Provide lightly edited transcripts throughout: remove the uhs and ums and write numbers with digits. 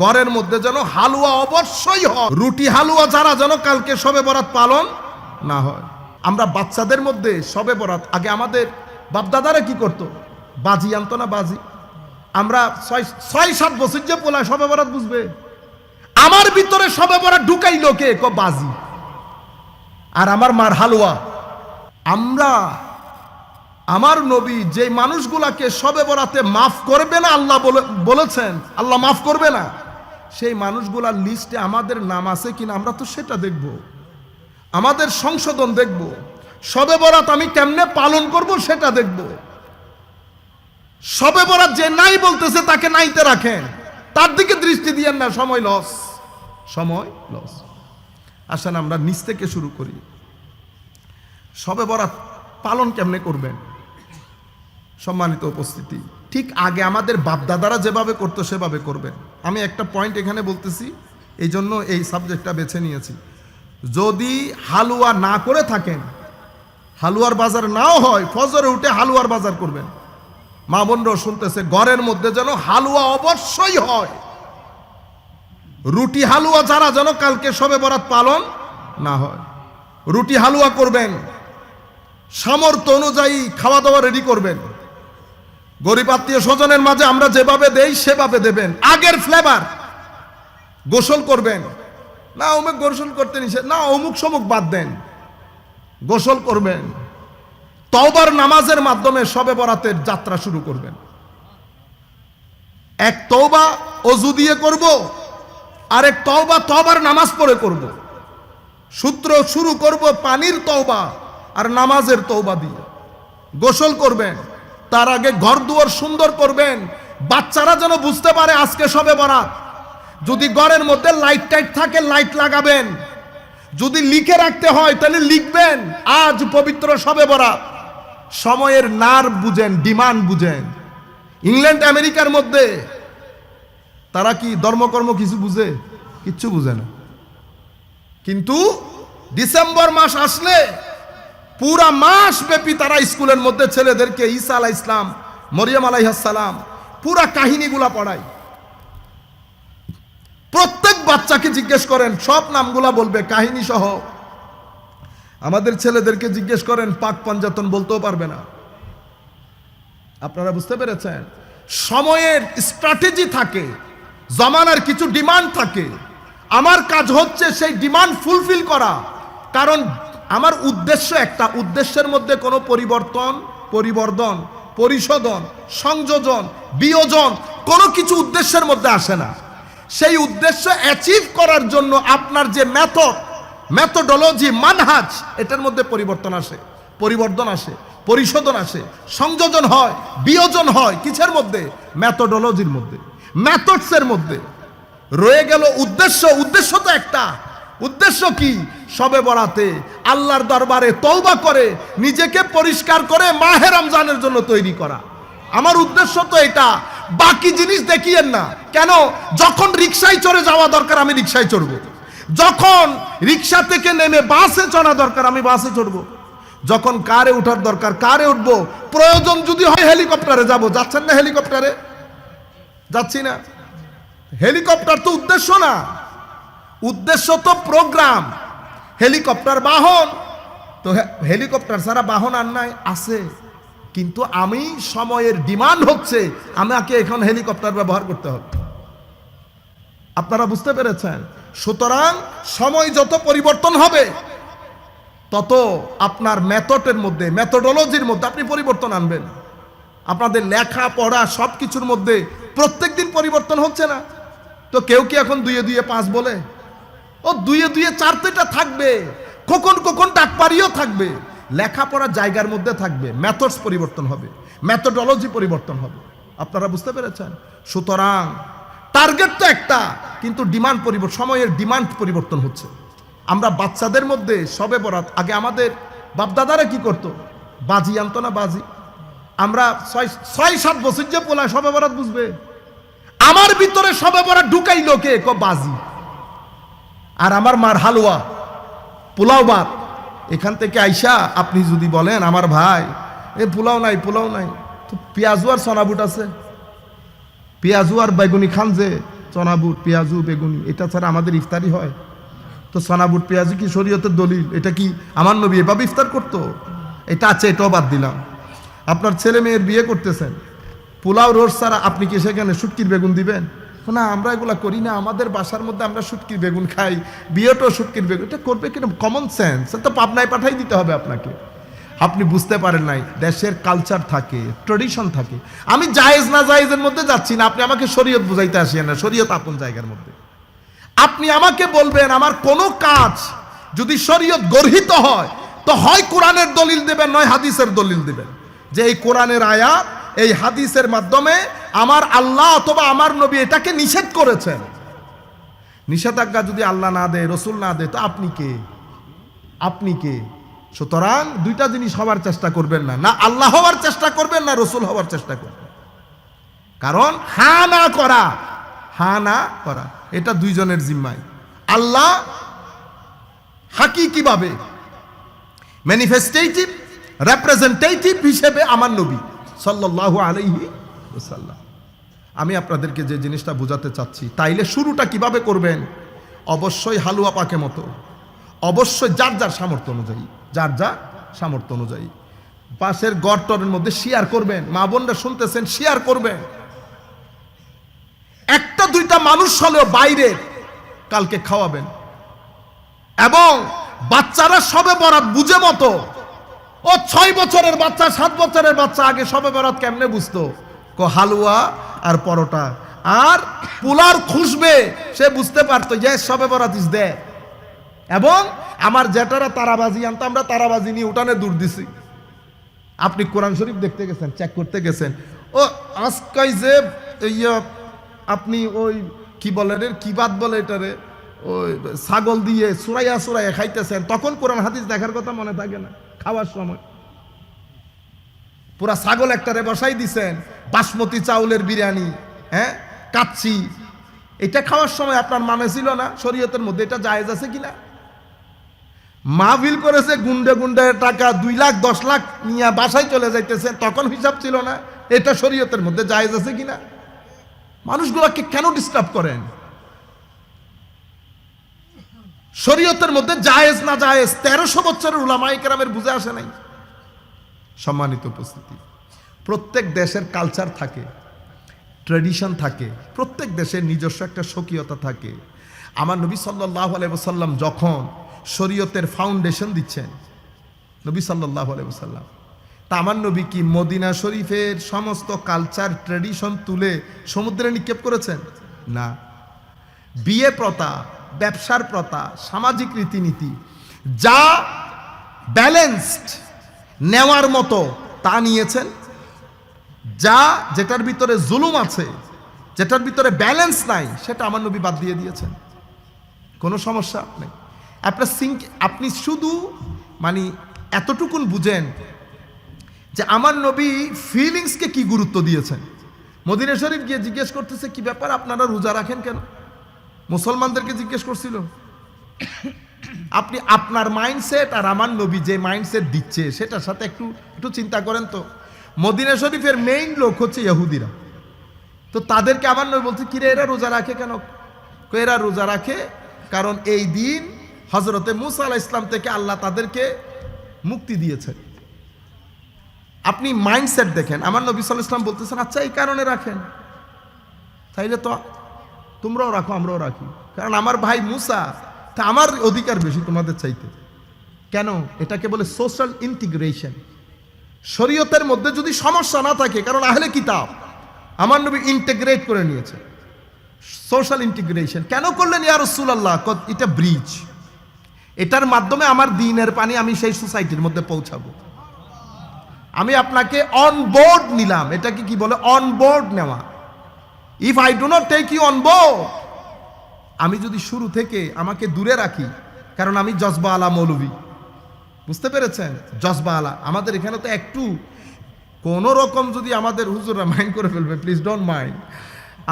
ঘরের মধ্যে যেন হালুয়া অবশ্যই হয়, রুটি হালুয়া ছাড়া যেন কালকে শবে বরাত পালন না হয়। আমরা বাচ্চাদের মধ্যে শবে বরাত, আগে আমাদের বাপদাদারা কি করতো, বাজি আনতো না, বাজি। আমরা 6-7 বছর যে পোলায় শবে বরাত বুঝবে, আমার ভিতরে শবে বরাত ঢুকাইলো কে, বাজি আর আমার মার হালুয়া। আমরা আমার নবী যে মানুষগুলাকে শবে বরাতে মাফ করবে না আল্লাহ বলেছেন, আল্লাহ মাফ করবে না, সেই মানুষগুলার লিস্টে আমাদের নাম আছে কিনা আমরা তো সেটা দেখব, আমাদের সংশোধন দেখব। শবে বরাত আমি কেমনে পালন করব সেটা দেখব। শবে বরাত যে নাই বলতেছে তাকে নাইতে রাখেন, তার দিকে দৃষ্টি দিয়েন না, সময় লস, সময় লস। আসেন আমরা নিচ থেকে শুরু করি। শবে বরাত পালন কেমনে করবেন? সম্মানিত উপস্থিতি, ঠিক আগে আমাদের বাপদাদারা যেভাবে করতো সেভাবে করবেন। আমি একটা পয়েন্ট এখানে বলতেছি, এই জন্য এই সাবজেক্টটা বেছে নিয়েছি। যদি হালুয়া না করে থাকেন, হালুয়ার বাজার নাও হয়, ফজরে উঠে হালুয়ার বাজার করবেন। মা বোনরাও শুনতেছে, ঘরের মধ্যে যেন হালুয়া অবশ্যই হয়, রুটি হালুয়া ছাড়া যেন কালকে শবে বরাত পালন না হয়। রুটি হালুয়া করবেন, সামর্থ্য অনুযায়ী খাওয়া দাওয়া রেডি করবেন। গরিব আত্মীয় স্বজনের মাঝে আমরা যেভাবে দেই সেভাবে দেবেন। আগের ফ্লেভার। গোসল করবেন না, অমুক গোসল করতে নিষেধ না, অমুক সমুক বাদ দেন, গোসল করবেন। তওবার নামাজের মাধ্যমে শবে বরাতের যাত্রা শুরু করবেন। এক তওবা ওযু দিয়ে করব, আর এক তওবা তওবার নামাজ পড়ে করব। সূত্র শুরু করব পানির তওবা আর নামাজের তওবা দিয়ে। গোসল করবেন, তার আগে ঘর দুয়ার সুন্দর করবেন, বাচ্চারা যেন বুঝতে পারে আজকে শবে বরাত। যদি ঘরের মধ্যে লাইট টাইট থাকে লাইট লাগাবেন, যদি লিখে রাখতে হয় তাহলে লিখবেন আজ পবিত্র শবে বরাত। সময়ের নার বুঝেন, ডিমান্ড বুঝেন। ইংল্যান্ড আমেরিকার মধ্যে তারা কি ধর্মকর্ম কিছু বুঝে? কিচ্ছু বুঝে না। কিন্তু ডিসেম্বর মাস আসলে পুরা মাস ব্যাপী তারা স্কুলের মধ্যে ছেলেদেরকে ঈসা আলাইহিস সালাম, মরিয়ম আলাইহিস সালাম পুরা কাহিনীগুলা পড়ায়। প্রত্যেক বাচ্চাকে জিজ্ঞেস করেন, সব নামগুলা বলবে কাহিনী সহ। আমাদের ছেলেদেরকে জিজ্ঞেস করেন, পাক পঞ্জাতন বলতেও পারবে না। আপনারা বুঝতে পেরেছেন? সময়ের স্ট্র্যাটেজি থাকে, জমানার কিছু ডিমান্ড থাকে। আমার কাজ হচ্ছে সেই ডিমান্ড ফুলফিল করা, কারণ আমার উদ্দেশ্য একটা। উদ্দেশ্যের মধ্যে কোনো পরিবর্তন, পরিবর্ধন, পরিশোধন, সংযোজন, বিয়োজন কোনো কিছু উদ্দেশ্যের মধ্যে আসে না। সেই উদ্দেশ্য অ্যাচিভ করার জন্য আপনার যে মেথোডোলজি, মানহাজ, এটার মধ্যে পরিবর্তন আসে, পরিবর্ধন আসে, পরিশোধন আসে, সংযোজন হয়, বিয়োজন হয়। কিসের মধ্যে? মেথোডোলজির মধ্যে, মেথডসের মধ্যে। রয়ে গেল উদ্দেশ্য। উদ্দেশ্য তো একটা। উদ্দেশ্য কি? শবে বরাতে আল্লাহর দরবারে তওবা করে নিজেকে পরিষ্কার করে মাহে রমজানের জন্য তৈরি করা। আমার উদ্দেশ্য তো এটা। বাকি জিনিস দেখিয়েন না। কেন? যখন রিকশায় চড়ে যাওয়া দরকার আমি রিকশায় চড়বো, যখন রিকশা থেকে নেমে বাসে চড়া দরকার আমি বাসে চড়বো, যখন কারে উঠার দরকার কারে উঠবো, প্রয়োজন যদি হয় হেলিকপ্টারে যাব। যাচ্ছেন না হেলিকপ্টারে? যাচ্ছি না। হেলিকপ্টার তো উদ্দেশ্য না, উদ্দেশ্য তো প্রোগ্রাম। হেলিকপ্টার বাহন, তো হেলিকপ্টার ছাড়া বাহন আর নাই, আছে। কিন্তু আমি সময়ের ডিমান্ড হচ্ছে আমাকে এখন হেলিকপ্টার ব্যবহার করতে হবে। আপনারা বুঝতে পেরেছেন? সুতরাং সময় যত পরিবর্তন হবে তত আপনার মেথডের মধ্যে, মেথোডোলজির মধ্যে আপনি পরিবর্তন আনবেন। আপনাদের লেখা পড়া সব কিছুর মধ্যে প্রত্যেক দিন পরিবর্তন হচ্ছে না? তো কেউ কি এখন 2 2 5 বলে? ও 2 2 4টা থাকবে, কখন কখন ডাকপারিও থাকবে। লেখাপড়ার জায়গার মধ্যে থাকবে, মেথডস পরিবর্তন হবে, মেথোডোলজি পরিবর্তন হবে। আপনারা বুঝতে পেরেছেন? সুতরাং টার্গেট তো একটা, কিন্তু ডিমান্ড পরিবর্তন, সময়ের ডিমান্ড পরিবর্তন হচ্ছে। আমরা বাচ্চাদের মধ্যে শবে বরাত, আগে আমাদের বাপদাদারা কি করতো, বাজি আনতো না, বাজি। আমরা 6-7 বছর যে পোলায় শবে বরাত বুঝবে, আমার ভিতরে শবে বরাত ঢুকাইলো কে, বাজি আর আমার মার হালুয়া, পোলাও ভাত। এখান থেকে আইসা আপনি যদি বলেন আমার ভাই এ পোলাও নাই, পোলাও নাই, তো পেঁয়াজু আর সোনাবুট আছে, পেঁয়াজু আর বেগুনি খান যে চনাবুট পেঁয়াজু বেগুনি, এটা ছাড়া আমাদের ইফতারি হয়? তো চনাবুট পেঁয়াজু কি শরীয়তের দলিল? এটা কি আমার নবী এভাবে ইফতার করতো? এটা আছে, এটাও বাদ দিলাম। আপনার ছেলে মেয়ের বিয়ে করতেছেন, পোলাও রোজ ছাড়া আপনি কি সেখানে শুটকির বেগুন দিবেন? না, আমরা এগুলা করি না, আমাদের বাসার মধ্যে আমরা শুটকির বেগুন খাই, বিয়েটাও শুটকির বেগুন। এটা করবে কিনা? Common sense. তো পাবনায় পাঠাই দিতে হবে আপনাকে। আপনি বুঝতে পারেন নাই, দেশের কালচার থাকে, ট্রেডিশন থাকে। আমি জায়েজ না জায়েজের মধ্যে যাচ্ছি না, আপনি আমাকে শরীয়ত বুঝাইতে আসিয়েন না, শরীয়ত আপন জায়গার মধ্যে। আপনি আমাকে বলবেন আমার কোনো কাজ যদি শরীয়ত গর্হিত হয়, তো হয় কোরআনের দলিল দেবেন, নয় হাদিসের দলিল দেবেন, যে এই কোরআনের আয়াত এই হাদিসের মাধ্যমে আমার আল্লাহ অথবা আমার নবী এটাকে নিষেধ করেছেন। নিষেধাজ্ঞা যদি আল্লাহ না দেয়, রসুল না দেয়, তো আপনি কে? আপনি কে? সুতরাং দুইটা জিনিস হওয়ার চেষ্টা করবেন না, না আল্লাহ হওয়ার চেষ্টা করবেন, না রসুল হওয়ার চেষ্টা করবেন। কারণ হা না করা, হা না করা এটা দুইজনের জিম্মায়। আল্লাহ হাকিকিভাবে ম্যানিফেস্টেটিভ রিপ্রেজেন্টেটিভ হিসেবে আমার নবী সাল্লাল্লাহু আলাইহি ওয়াসাল্লাম। আমি আপনাদেরকে যে জিনিসটা বোঝাতে চাচ্ছি, তাইলে শুরুটা কিভাবে করবেন? অবশ্যই হালুয়া পাকে মতো, অবশ্যই যার যার সামর্থ্য অনুযায়ী, যার যার সামর্থ্য অনুযায়ী পাশের গড়টরের মধ্যে শেয়ার করবেন। মা বোনরা শুনতেছেন, শেয়ার করবেন। একটা দুইটা মানুষ হলেও বাইরে কালকে খাওয়াবেন। এবং বাচ্চারা সবে বরাত বুঝে মতো, ও 6 বছরের বাচ্চা 7 বছরের বাচ্চা আগে সবে বরাত কেমনে বুঝতো? হালুয়া আর পরোটা আর পোলার খুশবে, সে বুঝতে পারতো যে সবে বরাত ইজ দেয়। এবং আমার জেঠারা তারাবাজি আনতো, আমরা তারাবাজি নিয়ে উঠানে দূর দিছি। আপনি কোরআন শরীফ দেখতে গেছেন, চেক করতে গেছেন, ও আজকাই যে আপনি ওই কি বলে রে, কি বাদ বলে এটারে, ওই ছাগল দিয়ে সুরাইয়া সুরাইয়া খাইতেছেন, তখন কোরআন হাদিস দেখার কথা মনে থাকে না। খাওয়ার সময় পুরা ছাগল একটারে বসাই দিছেন, বাসমতি চাউলের বিরিয়ানি, হ্যাঁ কাচ্চি, এটা খাওয়ার সময় আপনার মানে ছিল না শরীয়তের মধ্যে এটা জায়েজ আছে কিনা? মাহফিল করেছে গুন্ডে গুন্ডে টাকা 2 লাখ 10 লাখ নিয়ে বাসায় চলে যাইতেছেন, তখন হিসাব ছিল না এটা শরীয়তের মধ্যে জায়েজ আছে কিনা? মানুষগুলোকে কেন ডিস্টার্ব করেন? শরীয়তের মধ্যে জায়েজ না জায়েজ 1300 বছরের উলামায়ে কেরামের বুঝে আসে নাই। সম্মানিত উপস্থিতি, প্রত্যেক দেশের কালচার থাকে, ট্র্যাডিশন থাকে, প্রত্যেক দেশের নিজস্ব একটা স্বকীয়তা থাকে। আমার নবী সাল্লাল্লাহু আলাইহি ওয়াসাল্লাম যখন শরীয়তের ফাউন্ডেশন দিচ্ছেন, নবী সাল্লাল্লাহু আলাইহি ওয়াসাল্লাম, তা আমার নবী কি মদিনা শরীফের সমস্ত কালচার ট্র্যাডিশন তুলে সমুদ্রে নিক্ষেপ করেছেন? না। বিয়ে প্রথা, ব্যবসার প্রথা, সামাজিক রীতিনীতি যা ব্যালেন্সড নেওয়ার মতো তা নিয়েছেন। যা যেটার ভিতরে জুলুম আছে, যেটার ভিতরে ব্যালেন্স নাই, সেটা আমার নবী বাদ দিয়ে দিয়েছেন। কোনো সমস্যা নেই। আপনি শুধু মানে এতটুকুন বুঝেন যে আমার নবী ফিলিংসকে কি গুরুত্ব দিয়েছেন। মদিনা শরীফ গিয়ে জিজ্ঞেস করতেছে, কি ব্যাপার আপনারা রোজা রাখেন কেন? মুসলমানদেরকে জিজ্ঞেস করছিল। আপনি আপনার মাইন্ডসেট আর আমার নবী যে মাইন্ডসেট দিচ্ছে সেটার সাথে একটু চিন্তা করেন তো। মদিনা শরীফের মেইন লোক হচ্ছে ইহুদিরা, তো তাদেরকে আমার নবী বলছে, কিরে এরা রোজা রাখে কেন? এরা রোজা রাখে কারণ এই দিন হযরতে মুসা আলাইহিস সালাম থেকে আল্লাহ তাদেরকে মুক্তি দিয়েছেন। আপনি মাইন্ডসেট দেখেন। আমার নবী সাল্লাল্লাহু আলাইহি ওয়াসাল্লাম বলতেছেন, আচ্ছা এই কারণে রাখেন, তাইলে তো তোমরাও রাখো আমরাও রাখি, কারণ আমার ভাই মুসা, তা আমার অধিকার বেশি তোমাদের চাইতে। কেন? এটাকে বলে সোশ্যাল ইন্টিগ্রেশন। শরীয়তের মধ্যে যদি সমস্যা না থাকে, কারণ আহলে কিতাব আমার নবী ইন্টিগ্রেট করে নিয়েছে। সোশ্যাল ইন্টিগ্রেশন কেন করলেন ইয়া রাসূলুল্লাহ? এটা ব্রিজ, এটার মাধ্যমে আমার দ্বীনের পানি আমি সেই সোসাইটির মধ্যে পৌঁছাবো। আমি আপনাকে অন বোর্ড নিলাম, এটাকে কি বলে? অন বোর্ড নেওয়া। If I do not take you on board, আমি যদি শুরু থেকে আমাকে দূরে রাখি, কারণ আমি জজবা আলা মৌলভী, বুঝতে পেরেছেন? জজবা আলা আমাদের এখানে তো একটু কোনো রকম যদি আমাদের হুজুররা মাইন্ড করে ফেলবে, প্লিজ ডোন্ট মাইন্ড,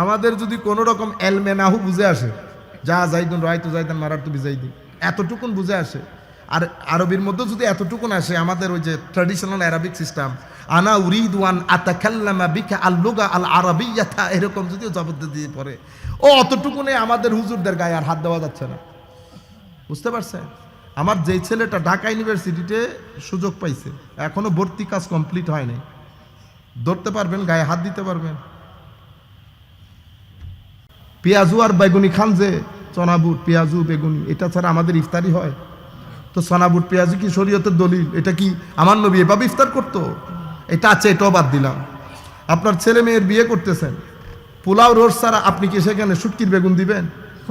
আমাদের যদি কোনো রকম এলমেনাহু বুঝে আসে, যা জাইদুন রাইতু জাইদান মারারতু বিজাইদি, এতটুকুন বুঝে আসে, আর আরবির মধ্যে যদি এতটুকুন আসে, আমাদের ওই যে ট্র্যাডিশনাল আরবিক সিস্টেম, আনা উরিদু আন আতাকাল্লামা বিকা আল লুগা আল আরাবিয়াতা, এরকম যদি জবাব দিয়ে পড়ে, ও অতটুকুনে আমাদের হুজুরদের গায়ে আর হাত দেওয়া যাচ্ছে না। বুঝতে পারছেন? আমার যেই ছেলেটা ঢাকা ইউনিভার্সিটিতে সুযোগ পাইছে, এখনো ভর্তি কাজ কমপ্লিট হয়নি, ধরতে পারবেন, গায়ে হাত দিতে পারবেন? পেঁয়াজু আর বেগুনি খান যে, চনাবুট পেঁয়াজু বেগুনি, এটা ছাড়া আমাদের ইফতারি হয়? তো চনাবুট পেঁয়াজু কি শরীয়তের দলিল? এটা কি আমার নবী এভাবে ইফতার করতো? এটা আছে, এটাও বাদ দিলাম। আপনার ছেলে মেয়ের বিয়ে করতেছেন, পোলাও রোজ ছাড়া আপনি কি সেখানে শুটকির বেগুন দিবেন?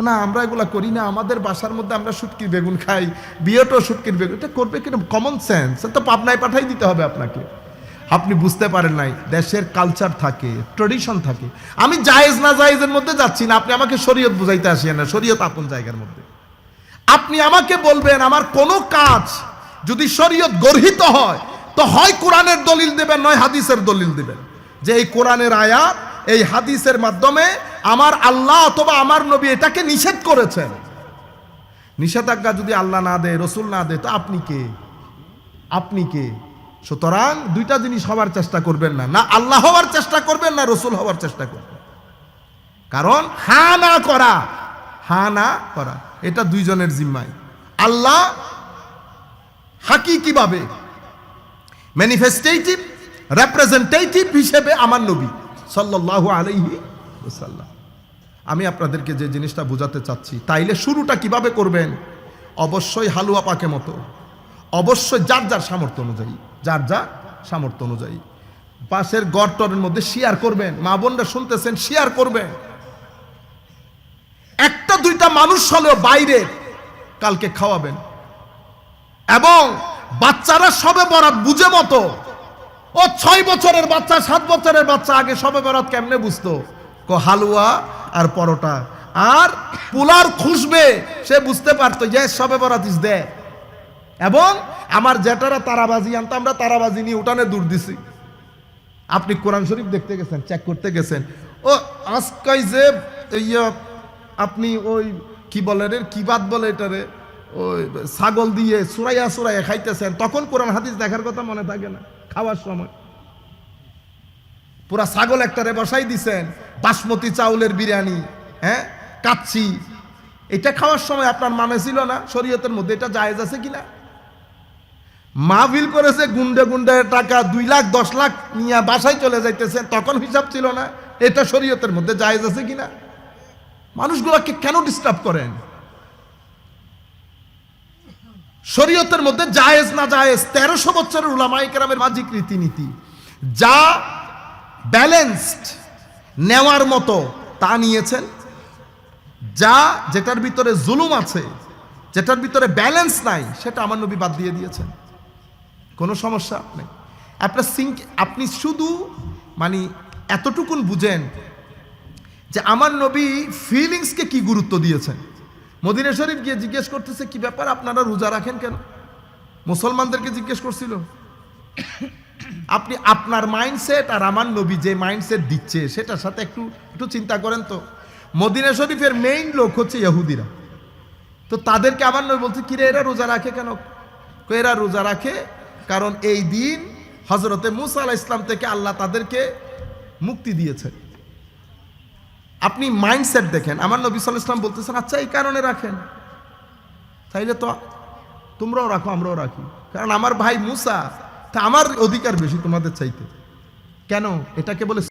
না, আমরা এগুলা করি না, আমাদের বাসার মধ্যে আমরা শুটকির বেগুন খাই, বিয়েটাও শুটকির বেগুন। এটা করবে কিনা? কমন সেন্স তো পাবনায় পাঠাই দিতে হবে আপনাকে। আপনি বুঝতে পারেন নাই, দেশের কালচার থাকে, ট্রেডিশন থাকে। আমি জায়েজ না জায়েজের মধ্যে যাচ্ছি না, আপনি আমাকে শরীয়ত বুঝাইতে আসিয়েন না, শরীয়ত আপন জায়গার মধ্যে। আপনি আমাকে বলবেন আমার কোনো কাজ যদি শরীয়ত গর্হিত হয়, তো হয় কোরআনের দলিল দেবেন, নয় হাদিসের দলিল দেবেন, যে এই কোরআনের আয়াত, এই হাদিসের মাধ্যমে আমার আল্লাহ অথবা আমার নবী এটাকে নিষেধ করেছেন। নিষেধাজ্ঞা যদি আল্লাহ না দেয়, রসুল না দেয়, তো আপনি কে? আপনি কে? সুতরাং দুইটা জিনিস হওয়ার চেষ্টা করবেন না, না আল্লাহ হওয়ার চেষ্টা করবেন, না রসুল হওয়ার চেষ্টা করবেন। কারণ হা না করা, হা না করা এটা দুইজনের জিম্মায়। আল্লাহ হাকিকিভাবে ম্যানিফেস্টেটিভ রিপ্রেজেন্টেটিভ হিসেবে আমার নবী সাল্লাল্লাহু আলাইহি ওয়াসাল্লাম। আমি আপনাদেরকে যে জিনিসটা বোঝাতে চাচ্ছি, তাইলে শুরুটা কিভাবে করবেন? অবশ্যই হালুয়া পাকে মতো, অবশ্যই যার যার সামর্থ্য অনুযায়ী, যার যার সামর্থ্য অনুযায়ী পাশের গড়টরের মধ্যে শেয়ার করবেন। মা বোনরা শুনতেছেন, শেয়ার করবেন। একটা দুইটা মানুষ হলেও বাইরে কালকে খাওয়াবেন। এবং বাচ্চারা সবে বরাত বুঝে মতো, ও 6 বছরের বাচ্চা 7 বছরের বাচ্চা আগে সবে বরাত কেমনে বুঝতো? হালুয়া আর পরোটা আর পোলার খুশবে, সে বুঝতে পারতো যে সবে বরাত ইস দে। এবং আমার জেঠারা তারাবাজি আনতো, আমরা তারাবাজি নিয়ে উঠানে দূর দিছি। আপনি কোরআন শরীফ দেখতে গেছেন, চেক করতে গেছেন, ও আজকাই যে আপনি ওই কি বলে রে, কি বাদ বলে এটারে, ওই ছাগল দিয়ে সুরাইয়া সুরাইয়া খাইতেছেন, তখন কোরআন হাদিস দেখার কথা মনে থাকে না। খাওয়ার সময় পুরা ছাগল একটারে বসাই দিছেন, বাসমতি চাউলের বিরিয়ানি, হ্যাঁ কাচ্ছি, এটা খাওয়ার সময় আপনার মানে ছিল না শরীয়তের মধ্যে এটা জায়েজ আছে কিনা? মাহফিল করেছে, গুন্ডে গুন্ডে টাকা 2 লাখ 10 লাখ নিয়ে বাসায় চলে যাইতেছেন, তখন হিসাব ছিল না, এটা শরীয়তের মধ্যে জায়েজ আছে কিনা? মানুষগুলোকে কেন ডিস্টার্ব করেন? শরীয়তের মধ্যে জায়েজ না জায়েজ 1300 বছরের উলামায়ে কেরামের মাজিক রীতিনীতি, যা ব্যালেন্সড নেওয়ার মতো তা নিয়েছেন, যা যেটার ভিতরে জুলুম আছে, যেটার ভিতরে ব্যালেন্স নাই, সেটা আমার নবী বাদ দিয়ে দিয়েছেন। কোনো সমস্যা নেই। আপনি শুধু মানে এতটুকুন বুঝেন যে আমার নবী ফিলিংসকে কি গুরুত্ব দিয়েছেন। মদিনা শরীফ গিয়ে জিজ্ঞেস করতেছে, কি ব্যাপার আপনারা রোজা রাখেন কেন? মুসলমানদেরকে জিজ্ঞেস করছিল। আপনি আপনার মাইন্ডসেট আর আমার নবী যে মাইন্ডসেট দিচ্ছে সেটার সাথে একটু চিন্তা করেন তো। মদিনা শরীফের মেইন লোক হচ্ছে ইহুদিরা, তো তাদেরকে আমার নবী বলছে, কিরে এরা রোজা রাখে কেন? এরা রোজা রাখে কারণ এই দিন হযরতে মুসা আলাইহিস সালাম থেকে আল্লাহ তাদেরকে মুক্তি দিয়েছেন। আপনি মাইন্ডসেট দেখেন। আমার নবী সাল্লাল্লাহু আলাইহি ওয়াসাল্লাম বলতেছেন, আচ্ছা এই কারণে রাখেন, তাইলে তো তোমরাও রাখো আমরাও রাখি, কারণ আমার ভাই মুসা, তা আমার অধিকার বেশি তোমাদের চাইতে। কেন? এটাকে বলে